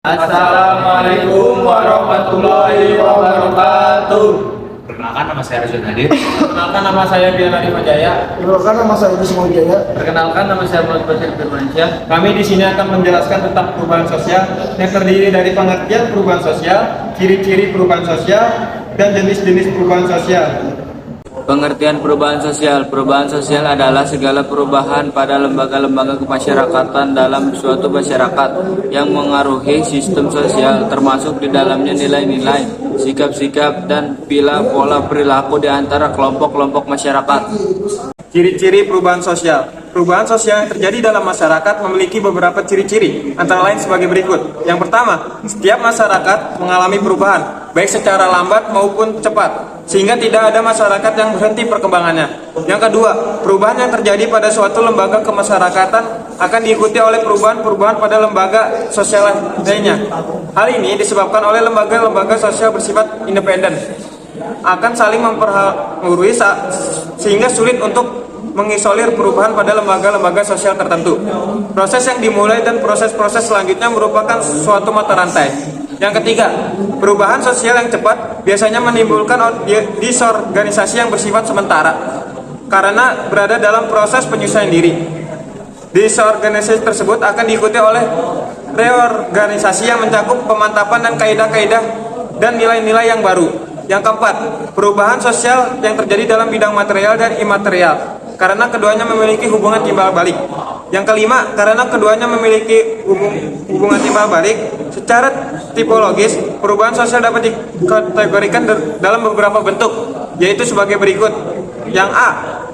Assalamualaikum warahmatullahi wabarakatuh. Perkenalkan, nama saya Rizwan Hadir. Perkenalkan, nama saya Bian Arif Jaya. Perkenalkan, nama saya Edi Jaya. Perkenalkan, nama saya Muhammad Basir Firmansyah. Kami di sini akan menjelaskan tentang perubahan sosial yang terdiri dari pengertian perubahan sosial, ciri-ciri perubahan sosial, dan jenis-jenis perubahan sosial. Pengertian perubahan sosial. Perubahan sosial adalah segala perubahan pada lembaga-lembaga kemasyarakatan dalam suatu masyarakat yang mengaruhi sistem sosial, termasuk di dalamnya nilai-nilai, sikap-sikap, dan pola perilaku di antara kelompok-kelompok masyarakat. Ciri-ciri perubahan sosial. Perubahan sosial yang terjadi dalam masyarakat memiliki beberapa ciri-ciri, antara lain sebagai berikut. Yang pertama, setiap masyarakat mengalami perubahan, baik secara lambat maupun cepat, sehingga tidak ada masyarakat yang berhenti perkembangannya. Yang kedua, perubahan yang terjadi pada suatu lembaga kemasyarakatan akan diikuti oleh perubahan-perubahan pada lembaga sosial lainnya. Hal ini disebabkan oleh lembaga-lembaga sosial bersifat independen, akan saling mempengaruhi sehingga sulit untuk mengisolir perubahan pada lembaga-lembaga sosial tertentu. Proses yang dimulai dan proses-proses selanjutnya merupakan suatu mata rantai. Yang ketiga, perubahan sosial yang cepat biasanya menimbulkan disorganisasi yang bersifat sementara karena berada dalam proses penyesuaian diri. Disorganisasi tersebut akan diikuti oleh reorganisasi yang mencakup pemantapan dan kaidah-kaidah dan nilai-nilai yang baru. Yang keempat, perubahan sosial yang terjadi dalam bidang material dan imaterial karena keduanya memiliki hubungan timbal balik. Yang kelima, karena keduanya memiliki hubungan timbal balik, secara tipologis, perubahan sosial dapat dikategorikan dalam beberapa bentuk, yaitu sebagai berikut. Yang A,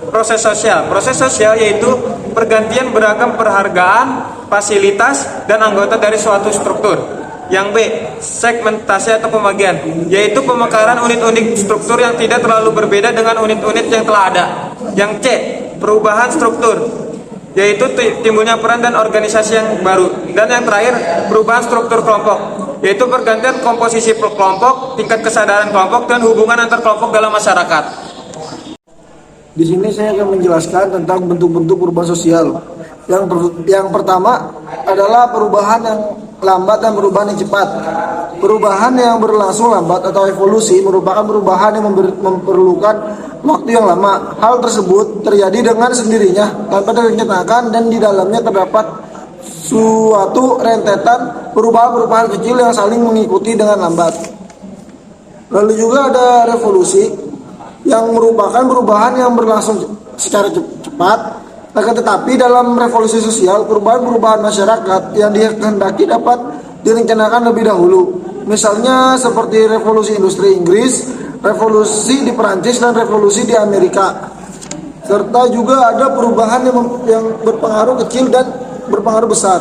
proses sosial. Proses sosial yaitu pergantian beragam perhargaan, fasilitas, dan anggota dari suatu struktur. Yang B, segmentasi atau pembagian, yaitu pemekaran unit-unit struktur yang tidak terlalu berbeda dengan unit-unit yang telah ada. Yang C, perubahan struktur, yaitu timbulnya peran dan organisasi yang baru. Dan yang terakhir, perubahan struktur kelompok, yaitu pergantian komposisi kelompok, tingkat kesadaran kelompok, dan hubungan antar kelompok dalam masyarakat. Di sini saya akan menjelaskan tentang bentuk-bentuk perubahan sosial. Yang pertama adalah perubahan yang lambat dan perubahan yang cepat. Perubahan yang berlangsung lambat atau evolusi merupakan perubahan yang memerlukan waktu yang lama. Hal tersebut terjadi dengan sendirinya tanpa direncanakan dan di dalamnya terdapat suatu rentetan perubahan-perubahan kecil yang saling mengikuti dengan lambat. Lalu juga ada revolusi yang merupakan perubahan yang berlangsung secara cepat. Akan tetapi dalam revolusi sosial, perubahan-perubahan masyarakat yang dikehendaki dapat direncanakan lebih dahulu. Misalnya seperti revolusi industri Inggris, revolusi di Perancis, dan revolusi di Amerika. Serta juga ada perubahan yang berpengaruh kecil dan berpengaruh besar,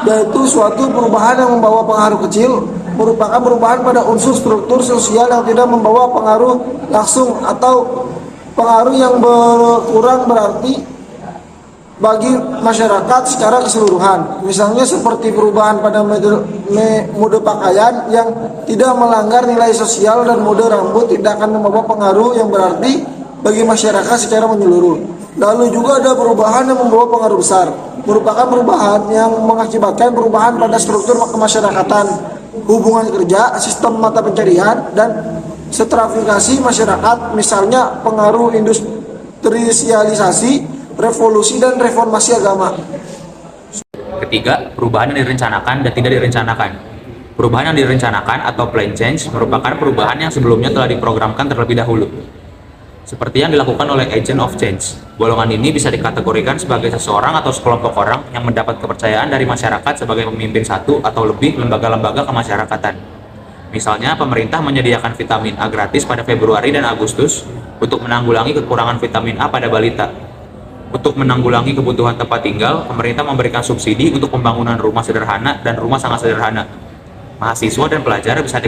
yaitu suatu perubahan yang membawa pengaruh kecil merupakan perubahan pada unsur struktur sosial yang tidak membawa pengaruh langsung atau pengaruh yang berkurang berarti bagi masyarakat secara keseluruhan. Misalnya seperti perubahan pada mode pakaian yang tidak melanggar nilai sosial dan mode rambut tidak akan membawa pengaruh yang berarti bagi masyarakat secara menyeluruh. Lalu juga ada perubahan yang membawa pengaruh besar, merupakan perubahan yang mengakibatkan perubahan pada struktur kemasyarakatan, hubungan kerja, sistem mata pencarian, dan stratifikasi masyarakat, misalnya pengaruh industrialisasi, revolusi, dan reformasi agama. Ketiga, perubahan yang direncanakan dan tidak direncanakan. Perubahan yang direncanakan atau planned change merupakan perubahan yang sebelumnya telah diprogramkan terlebih dahulu, seperti yang dilakukan oleh agent of change. Golongan ini bisa dikategorikan sebagai seseorang atau sekelompok orang yang mendapat kepercayaan dari masyarakat sebagai pemimpin satu atau lebih lembaga-lembaga kemasyarakatan. Misalnya, pemerintah menyediakan vitamin A gratis pada Februari dan Agustus untuk menanggulangi kekurangan vitamin A pada balita. Untuk menanggulangi kebutuhan tempat tinggal, pemerintah memberikan subsidi untuk pembangunan rumah sederhana dan rumah sangat sederhana. Mahasiswa dan pelajar bisa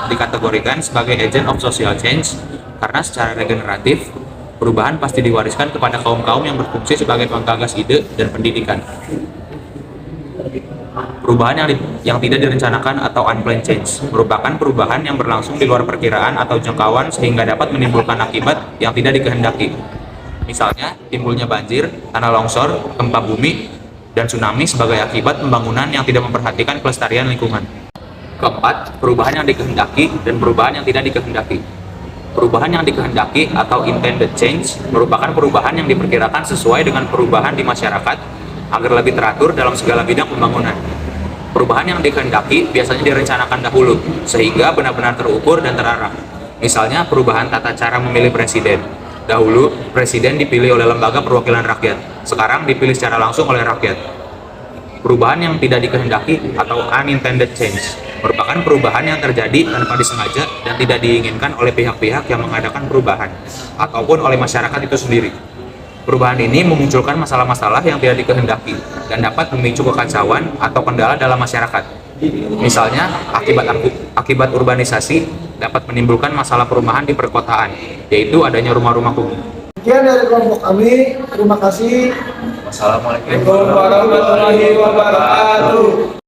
dikategorikan sebagai agent of social change karena secara regeneratif, perubahan pasti diwariskan kepada kaum-kaum yang berfungsi sebagai penggagas ide dan pendidikan. Perubahan yang tidak direncanakan atau unplanned change merupakan perubahan yang berlangsung di luar perkiraan atau jangkauan sehingga dapat menimbulkan akibat yang tidak dikehendaki. Misalnya, timbulnya banjir, tanah longsor, gempa bumi, dan tsunami sebagai akibat pembangunan yang tidak memperhatikan kelestarian lingkungan. Keempat, perubahan yang dikehendaki dan perubahan yang tidak dikehendaki. Perubahan yang dikehendaki atau intended change merupakan perubahan yang diperkirakan sesuai dengan perubahan di masyarakat agar lebih teratur dalam segala bidang pembangunan. Perubahan yang dikehendaki biasanya direncanakan dahulu, sehingga benar-benar terukur dan terarah. Misalnya perubahan tata cara memilih presiden. Dahulu, presiden dipilih oleh lembaga perwakilan rakyat, sekarang dipilih secara langsung oleh rakyat. Perubahan yang tidak dikehendaki atau unintended change merupakan perubahan yang terjadi tanpa disengaja dan tidak diinginkan oleh pihak-pihak yang mengadakan perubahan, ataupun oleh masyarakat itu sendiri. Perubahan ini memunculkan masalah-masalah yang tidak dikehendaki dan dapat memicu kekacauan atau kendala dalam masyarakat. Misalnya, akibat urbanisasi dapat menimbulkan masalah perumahan di perkotaan, yaitu adanya rumah-rumah kumuh. Sekian dari kelompok kami. Terima kasih. Wassalamualaikum Waalaikumsalam warahmatullahi wabarakatuh.